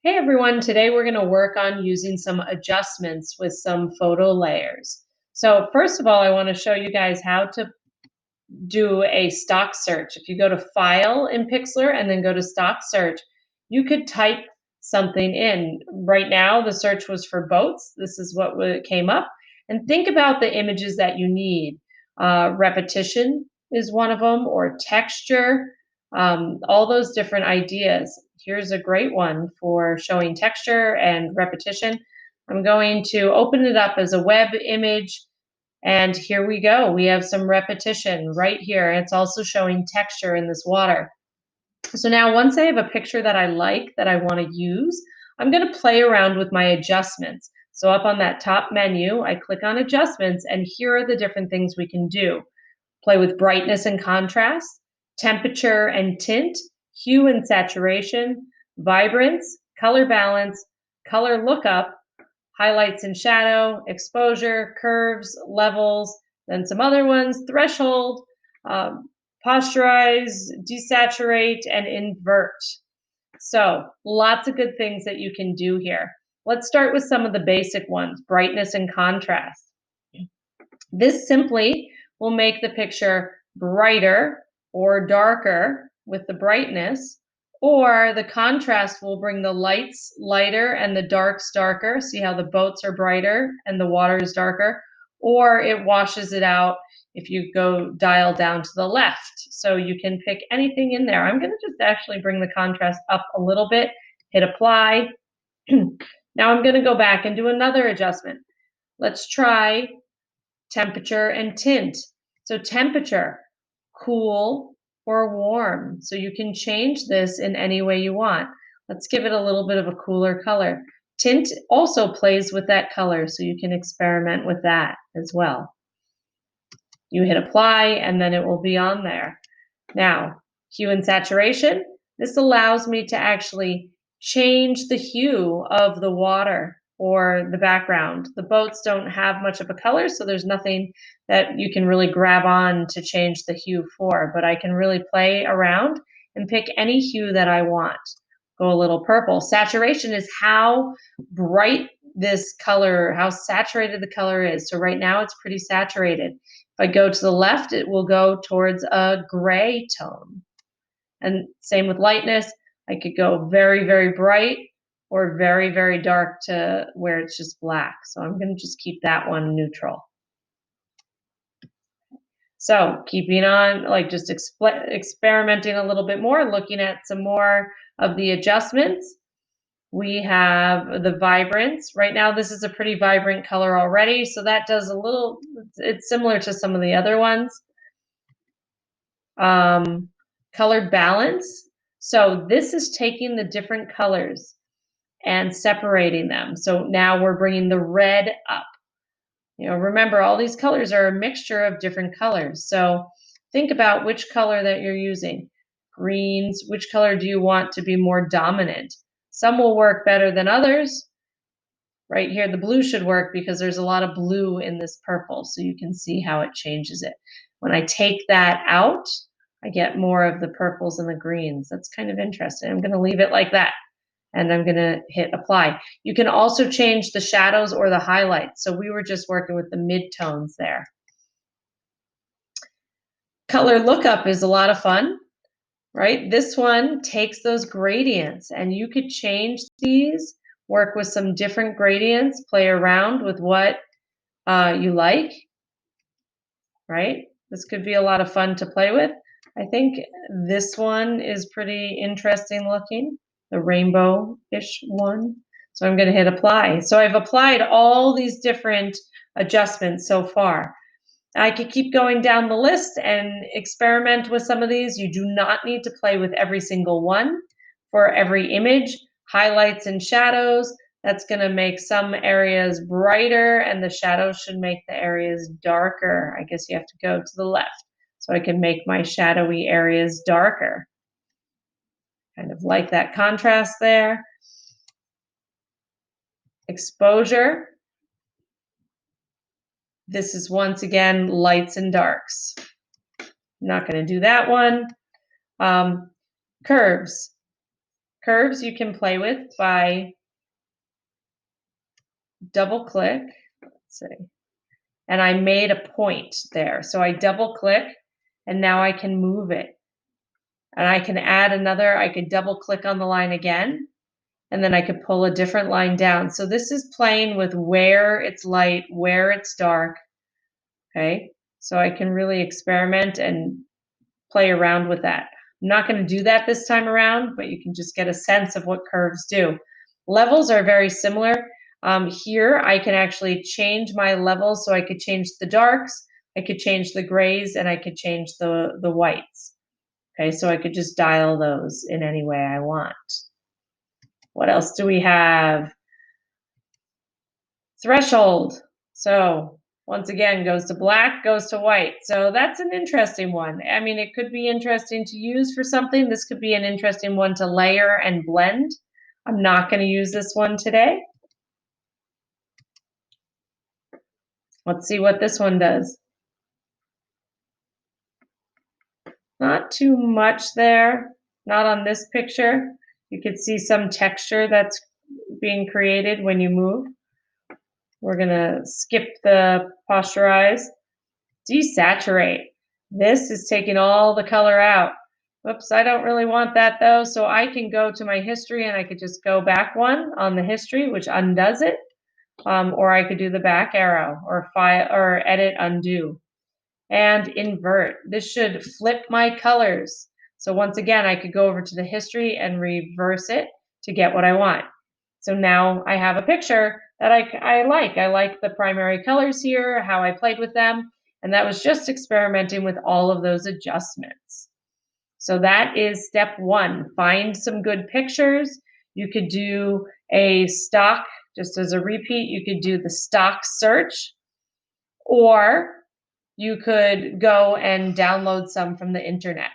Hey everyone, today we're going to work on using some adjustments with some photo layers. So first of all, I want to show you guys how to do a stock search. If you go to File in Pixlr and then go to Stock Search, you could type something in. Right now, the search was for boats. This is what came up. And think about the images that you need. Repetition is one of them, or texture, all those different ideas. Here's a great one for showing texture and repetition. I'm going to open it up as a web image. And here we go. We have some repetition right here. It's also showing texture in this water. So now once I have a picture that I like, that I want to use, I'm going to play around with my adjustments. So up on that top menu, I click on adjustments, and here are the different things we can do. Play with brightness and contrast, temperature and tint, hue and saturation, vibrance, color balance, color lookup, highlights and shadow, exposure, curves, levels, then some other ones, threshold, posterize, desaturate, and invert. So lots of good things that you can do here. Let's start with some of the basic ones, brightness and contrast. This simply will make the picture brighter or darker with the brightness, or the contrast will bring the lights lighter and the darks darker. See how the boats are brighter and the water is darker, or it washes it out if you go dial down to the left. So you can pick anything in there. I'm going to just actually bring the contrast up a little bit, hit apply. Now I'm going to go back and do another adjustment. Let's try temperature and tint. So temperature, cool or warm. So you can change this in any way you want. Let's give it a little bit of a cooler color. Tint also plays with that color, so you can experiment with that as well. You hit apply and then it will be on there. Now, hue and saturation. This allows me to actually change the hue of the water or the background. The boats don't have much of a color, so there's nothing that you can really grab on to change the hue for, but I can really play around and pick any hue that I want. Go a little purple. Saturation is how bright this color, how saturated the color is. So right now it's pretty saturated. If I go to the left, it will go towards a gray tone. And same with lightness. I could go very, very bright or very, very dark to where it's just black. So I'm going to just keep that one neutral. So keeping on, like just experimenting a little bit more, looking at some more of the adjustments. We have the vibrance. Right now, this is a pretty vibrant color already, so that does a little, it's similar to some of the other ones. Color balance. So this is taking the different colors and separating them. So now we're bringing the red up. You know, remember all these colors are a mixture of different colors. So think about which color that you're using. Greens, which color do you want to be more dominant? Some will work better than others. Right here, the blue should work because there's a lot of blue in this purple, so you can see how it changes it. When I take that out, I get more of the purples and the greens. That's kind of interesting. I'm going to leave it like that, and I'm going to hit apply. You can also change the shadows or the highlights. So we were just working with the mid-tones there. Color lookup is a lot of fun, right? This one takes those gradients, and you could change these, work with some different gradients, play around with what you like, right? This could be a lot of fun to play with. I think this one is pretty interesting looking, the rainbow-ish one. So I'm going to hit apply. So I've applied all these different adjustments so far. I could keep going down the list and experiment with some of these. You do not need to play with every single one for every image. Highlights and shadows, that's going to make some areas brighter and the shadows should make the areas darker. I guess you have to go to the left so I can make my shadowy areas darker. Kind of like that contrast there. Exposure. This is once again lights and darks. I'm not going to do that one. Curves. Curves you can play with by double click, let's see, and I made a point there. So I double click and now I can move it. And I can add another, I could double click on the line again, and then I could pull a different line down. So this is playing with where it's light, where it's dark, okay? So I can really experiment and play around with that. I'm not going to do that this time around, but you can just get a sense of what curves do. Levels are very similar. Here I can actually change my levels, so I could change the darks, I could change the grays, and I could change the whites. Okay, so I could just dial those in any way I want. What else do we have? Threshold. So once again, goes to black, goes to white. So that's an interesting one. I mean, it could be interesting to use for something. This could be an interesting one to layer and blend. I'm not going to use this one today. Let's see what this one does. Not too much there, not on this picture. You could see some texture that's being created when you move. We're gonna skip the posterize. Desaturate. This is taking all the color out. Whoops, I don't really want that though, so I can go to my history and I could just go back one on the history, which undoes it, or I could do the back arrow or file or edit undo. And invert. This should flip my colors. So once again, I could go over to the history and reverse it to get what I want. So now I have a picture that I like. I like the primary colors here, how I played with them, and that was just experimenting with all of those adjustments. So that is step one. Find some good pictures. You could do a stock, just as a repeat, you could do the stock search, or you could go and download some from the internet.